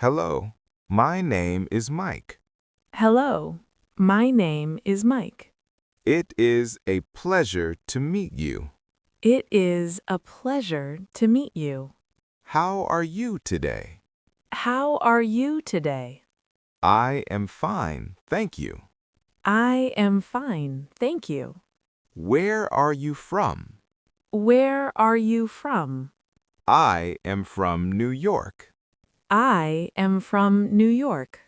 Hello, my name is Mike. Hello, my name is Mike. It is a pleasure to meet you. It is a pleasure to meet you. How are you today? How are you today? I am fine, thank you. I am fine, thank you. Where are you from? Where are you from? I am from New York. I am from New York.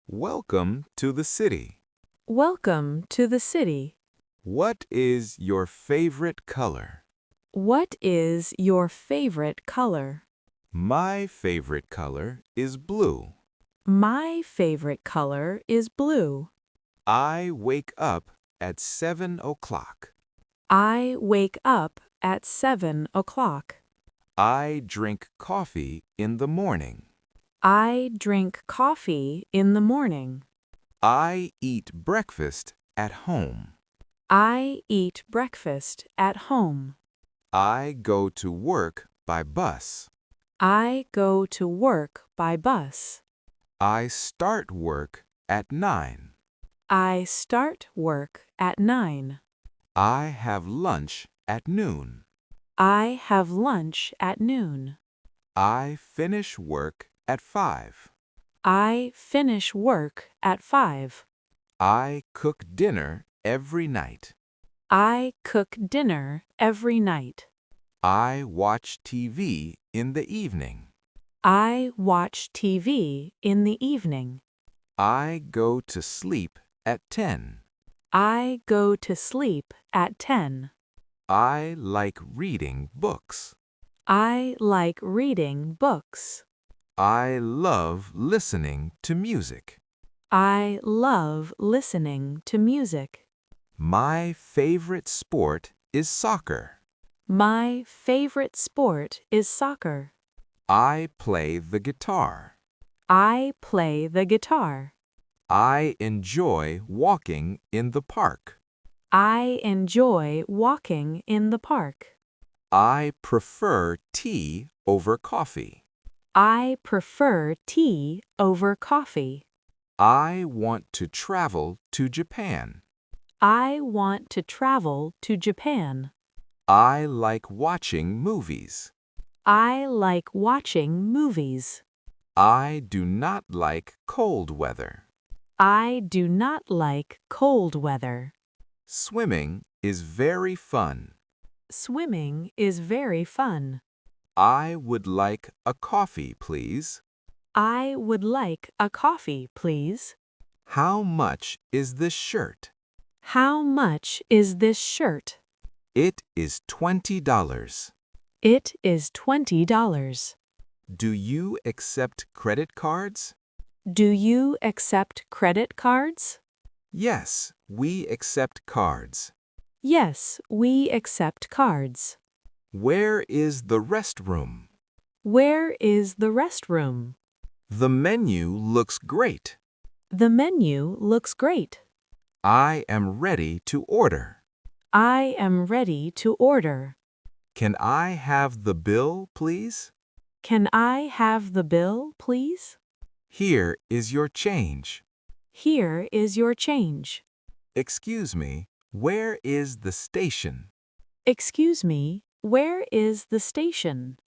Welcome to the city. Welcome to the city. What is your favorite color? What is your favorite color? My favorite color is blue. My favorite color is blue. I wake up at 7 o'clock. I wake up at 7 o'clock. I drink coffee in the morning. I drink coffee in the morning. I eat breakfast at home. I eat breakfast at home. I go to work by bus. I go to work by bus. I start work at 9. I start work at 9. I have lunch at noon. I have lunch at noon. I finish work at 5. I finish work at 5. I cook dinner every night. I cook dinner every night. I watch TV in the evening. I watch TV in the evening. I go to sleep at 10. I go to sleep at 10. I like reading books. I like reading books. I love listening to music. I love listening to music. My favorite sport is soccer. My favorite sport is soccer. I play the guitar. I play the guitar. I enjoy walking in the park. I enjoy walking in the park. I prefer tea over coffee. I prefer tea over coffee. I want to travel to Japan. I want to travel to Japan. I like watching movies. I like watching movies. I do not like cold weather. I do not like cold weather. Swimming is very fun. Swimming is very fun. I would like a coffee, please. I would like a coffee, please. How much is this shirt? How much is this shirt? It is $20. It is $20. Do you accept credit cards? Do you accept credit cards? Yes, we accept cards. Yes, we accept cards. Where is the restroom? Where is the restroom? The menu looks great. The menu looks great. I am ready to order. I am ready to order. Can I have the bill, please? Can I have the bill, please? Here is your change. Here is your change. Excuse me, where is the station? Excuse me, where is the station?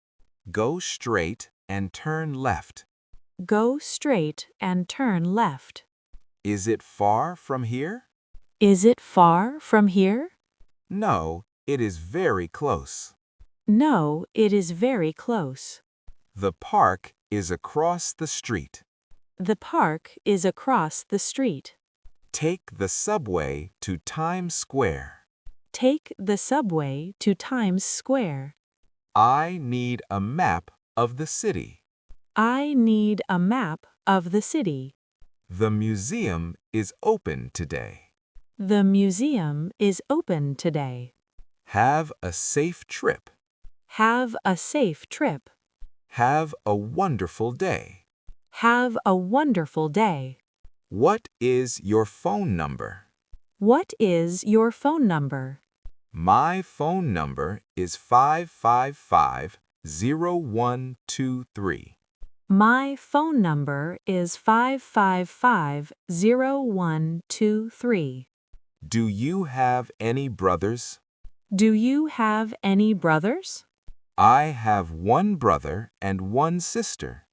Go straight and turn left. Go straight and turn left. Is it far from here? Is it far from here? No, it is very close. No, it is very close. The park is across the street. The park is across the street. Take the subway to Times Square. Take the subway to Times Square. I need a map of the city. I need a map of the city. The museum is open today. The museum is open today. Have a safe trip. Have a safe trip. Have a wonderful day. Have a wonderful day. What is your phone number? What is your phone number? My phone number is 555-0123. My phone number is 555-0123. Do you have any brothers? Do you have any brothers? I have one brother and one sister.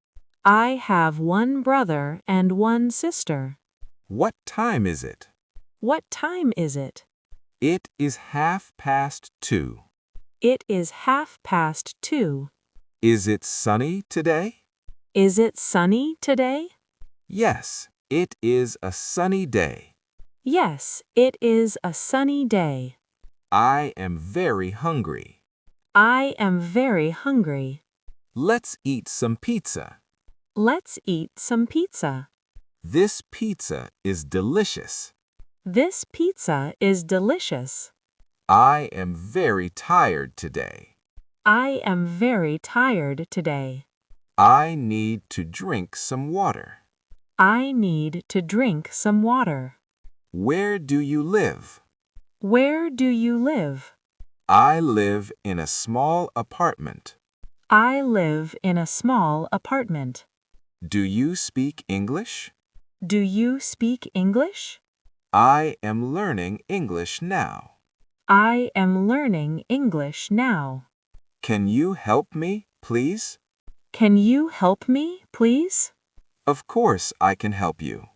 I have one brother and one sister. What time is it? What time is it? It is 2:30. It is 2:30. Is it sunny today? Is it sunny today? Yes, it is a sunny day. Yes, it is a sunny day. I am very hungry. I am very hungry. Let's eat some pizza. Let's eat some pizza. This pizza is delicious. This pizza is delicious. I am very tired today. I am very tired today. I need to drink some water. I need to drink some water. Where do you live? Where do you live? I live in a small apartment. I live in a small apartment. Do you speak English? Do you speak English? I am learning English now. I am learning English now. Can you help me, please? Can you help me, please? Of course I can help you.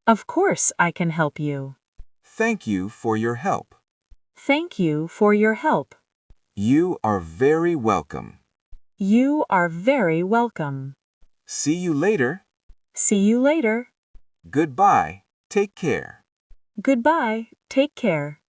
Of course I can help you. Thank you for your help. Thank you for your help. You are very welcome. You are very welcome. See you later. See you later. Goodbye. Take care. Goodbye. Take care.